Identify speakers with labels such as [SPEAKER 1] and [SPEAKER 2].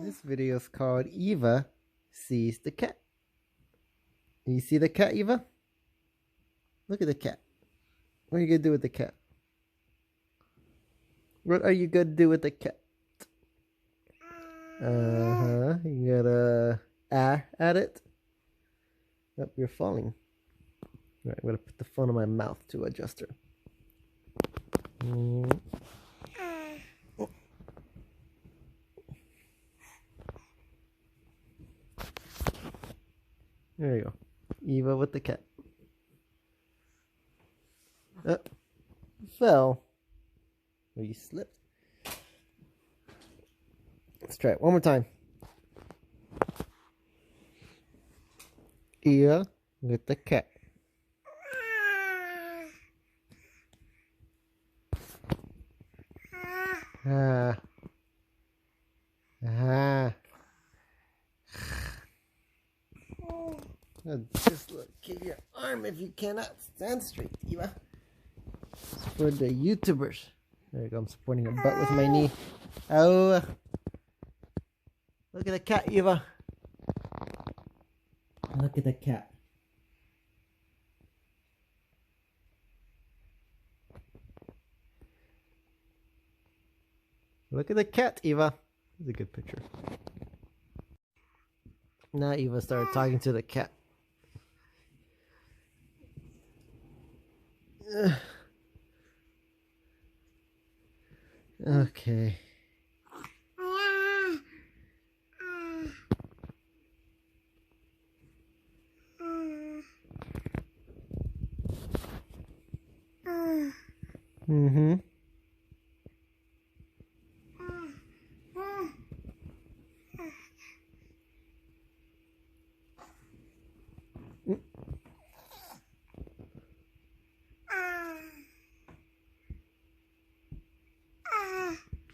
[SPEAKER 1] This video is called Eva Sees the Cat. You see the cat, Eva? Look at the cat. What are you going to do with the cat? What are you going to do with the cat? You gotta at it. Oh, you're falling. All right, I'm gonna put the phone in my mouth to adjust her. There you go. Eva with the cat. Fell. Oh, you slipped. Let's try it one more time. Eva with the cat. Just look, keep your arm if you cannot stand straight, Eva. It's for the YouTubers. There you go, I'm supporting her butt with my knee. Oh, look at the cat, Eva. Look at the cat. Look at the cat, Eva. That's a good picture. Now Eva started talking to the cat. Okay. Mm-hmm.